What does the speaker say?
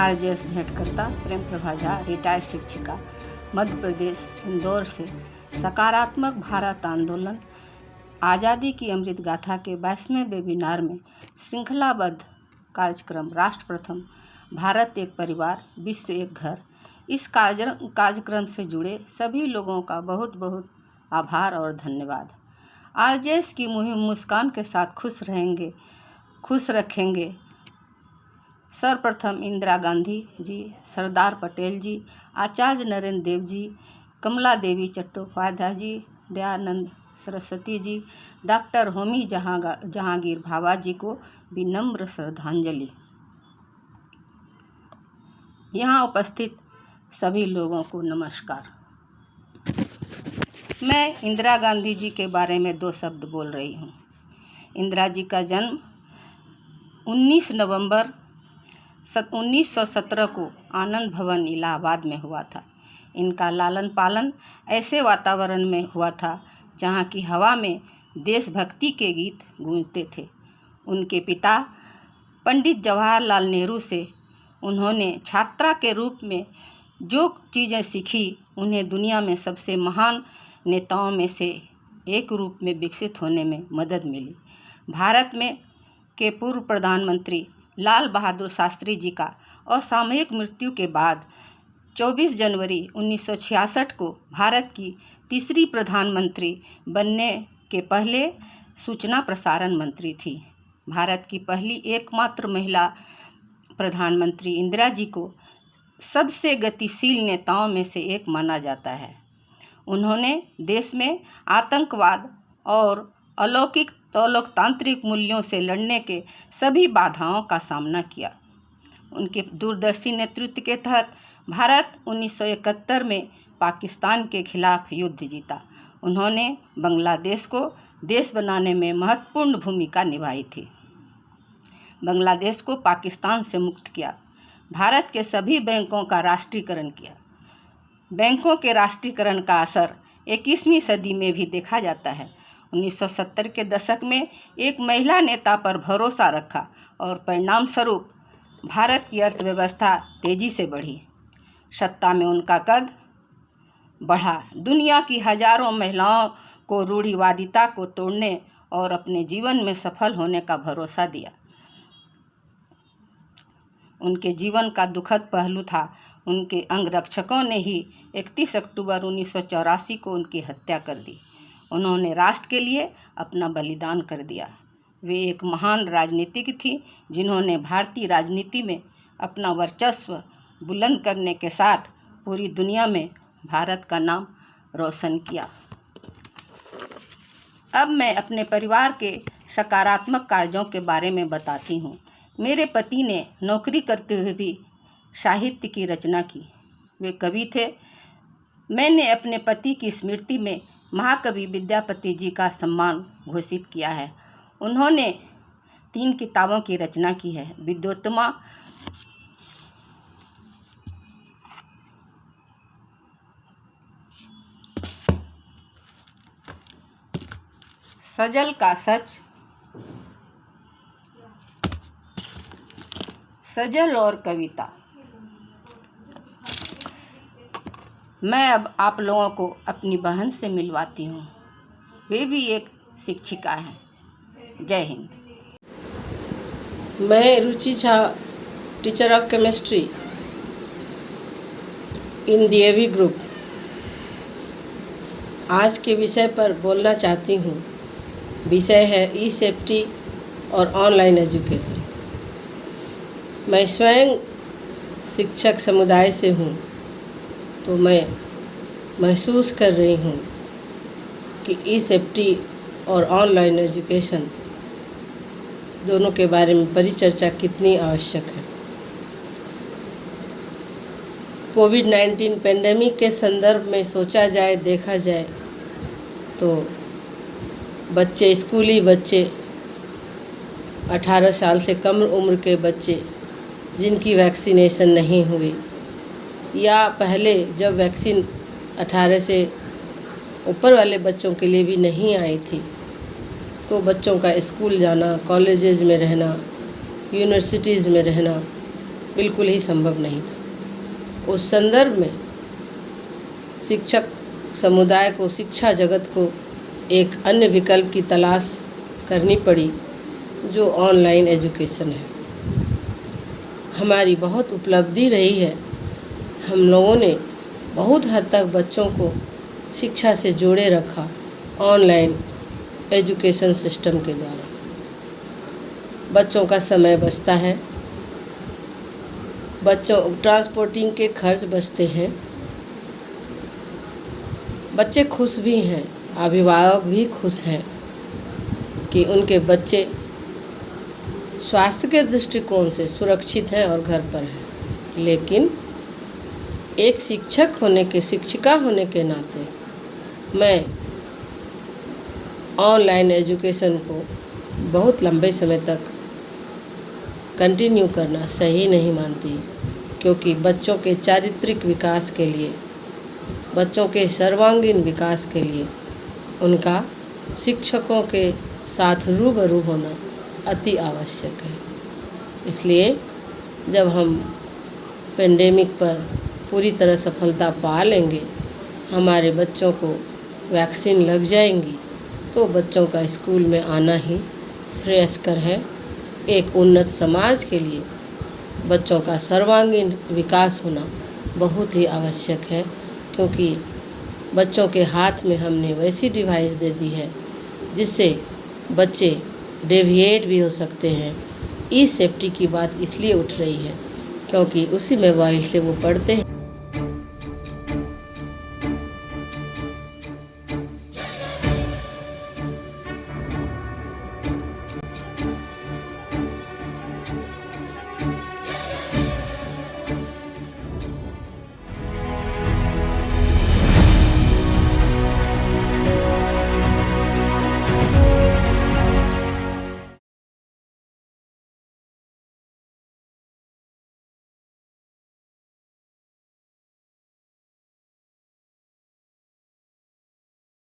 RJS भेंटकर्ता प्रेम Prabha Jha, retired शिक्षिका, मध्य प्रदेश इंदौर से सकारात्मक भारत आंदोलन आज़ादी की अमृत गाथा के 22वें वेबिनार में श्रृंखलाबद्ध कार्यक्रम राष्ट्र प्रथम, भारत एक परिवार, विश्व एक घर। इस कार्यक्रम से जुड़े सभी लोगों का बहुत बहुत आभार और धन्यवाद। आरजेएस की मुहिम मुस्कान के साथ खुश रखेंगे। सर्वप्रथम इंदिरा गांधी जी, सरदार पटेल जी, आचार्य नरेंद्र देव जी, कमला देवी चट्टोपाध्याय जी, दयानंद सरस्वती जी, डॉक्टर होमी जहांगीर भाभा जी को विनम्र श्रद्धांजलि। यहाँ उपस्थित सभी लोगों को नमस्कार। मैं इंदिरा गांधी जी के बारे में 2 शब्द बोल रही हूँ। इंदिरा जी का जन्म 19 नवंबर 1917 को आनंद भवन इलाहाबाद में हुआ था। इनका लालन पालन ऐसे वातावरण में हुआ था जहाँ की हवा में देशभक्ति के गीत गूंजते थे। उनके पिता पंडित जवाहरलाल नेहरू से उन्होंने छात्रा के रूप में जो चीज़ें सीखी, उन्हें दुनिया में सबसे महान नेताओं में से एक रूप में विकसित होने में मदद मिली। भारत में के पूर्व प्रधानमंत्री लाल बहादुर शास्त्री जी का असामयिक मृत्यु के बाद 24 जनवरी 1966 को भारत की तीसरी प्रधानमंत्री बनने के पहले सूचना प्रसारण मंत्री थी। भारत की पहली एकमात्र महिला प्रधानमंत्री इंदिरा जी को सबसे गतिशील नेताओं में से एक माना जाता है। उन्होंने देश में आतंकवाद और अलौकिक लोकतांत्रिक मूल्यों से लड़ने के सभी बाधाओं का सामना किया। उनके दूरदर्शी नेतृत्व के तहत भारत 1971 में पाकिस्तान के खिलाफ युद्ध जीता। उन्होंने बांग्लादेश को देश बनाने में महत्वपूर्ण भूमिका निभाई थी। बांग्लादेश को पाकिस्तान से मुक्त किया। भारत के सभी बैंकों का राष्ट्रीयकरण किया। बैंकों के राष्ट्रीयकरण का असर 21वीं सदी में भी देखा जाता है। 1970 के दशक में एक महिला नेता पर भरोसा रखा और परिणाम स्वरूप भारत की अर्थव्यवस्था तेजी से बढ़ी। सत्ता में उनका कद बढ़ा। दुनिया की हजारों महिलाओं को रूढ़िवादिता को तोड़ने और अपने जीवन में सफल होने का भरोसा दिया। उनके जीवन का दुखद पहलू था उनके अंगरक्षकों ने ही 31 अक्टूबर 1984 को उनकी हत्या कर दी। उन्होंने राष्ट्र के लिए अपना बलिदान कर दिया। वे एक महान राजनीतिक थी जिन्होंने भारतीय राजनीति में अपना वर्चस्व बुलंद करने के साथ पूरी दुनिया में भारत का नाम रोशन किया। अब मैं अपने परिवार के सकारात्मक कार्यों के बारे में बताती हूँ। मेरे पति ने नौकरी करते हुए भी साहित्य की रचना की। वे कवि थे। मैंने अपने पति की स्मृति में महाकवि विद्यापति जी का सम्मान घोषित किया है। उन्होंने 3 किताबों की रचना की है। विद्योत्तमा, सजल का सच, सजल और कविता। मैं अब आप लोगों को अपनी बहन से मिलवाती हूँ। वे भी एक शिक्षिका हैं। जय हिंद। मैं Ruchi Jha, teacher of chemistry in DAV group, आज के विषय पर बोलना चाहती हूँ। विषय है ई सेफ्टी और ऑनलाइन एजुकेशन। मैं स्वयं शिक्षक समुदाय से हूँ, तो मैं महसूस कर रही हूँ कि ई सेफ्टी और ऑनलाइन एजुकेशन दोनों के बारे में परिचर्चा कितनी आवश्यक है। कोविड-19 पेंडेमिक के संदर्भ में सोचा जाए, देखा जाए तो बच्चे, स्कूली बच्चे, 18 साल से कम उम्र के बच्चे जिनकी वैक्सीनेशन नहीं हुई, या पहले जब वैक्सीन 18 से ऊपर वाले बच्चों के लिए भी नहीं आई थी, तो बच्चों का स्कूल जाना, कॉलेजेस में रहना, यूनिवर्सिटीज़ में रहना बिल्कुल ही संभव नहीं था। उस संदर्भ में शिक्षक समुदाय को, शिक्षा जगत को एक अन्य विकल्प की तलाश करनी पड़ी, जो ऑनलाइन एजुकेशन है। हमारी बहुत उपलब्धि रही है। हम लोगों ने बहुत हद तक बच्चों को शिक्षा से जोड़े रखा ऑनलाइन एजुकेशन सिस्टम के द्वारा। बच्चों का समय बचता है, बच्चों ट्रांसपोर्टिंग के खर्च बचते हैं, बच्चे खुश भी हैं, अभिभावक भी खुश हैं कि उनके बच्चे स्वास्थ्य के दृष्टिकोण से सुरक्षित हैं और घर पर हैं। लेकिन एक शिक्षिका होने के नाते मैं ऑनलाइन एजुकेशन को बहुत लंबे समय तक कंटिन्यू करना सही नहीं मानती, क्योंकि बच्चों के चारित्रिक विकास के लिए, बच्चों के सर्वांगीण विकास के लिए उनका शिक्षकों के साथ रूबरू होना अति आवश्यक है। इसलिए जब हम पेंडेमिक पर पूरी तरह सफलता पा लेंगे, हमारे बच्चों को वैक्सीन लग जाएंगी, तो बच्चों का स्कूल में आना ही श्रेयस्कर है। एक उन्नत समाज के लिए बच्चों का सर्वांगीण विकास होना बहुत ही आवश्यक है, क्योंकि बच्चों के हाथ में हमने वैसी डिवाइस दे दी है जिससे बच्चे डेविएट भी हो सकते हैं। ई सेफ्टी की बात इसलिए उठ रही है क्योंकि उसी मोबाइल से वो पढ़ते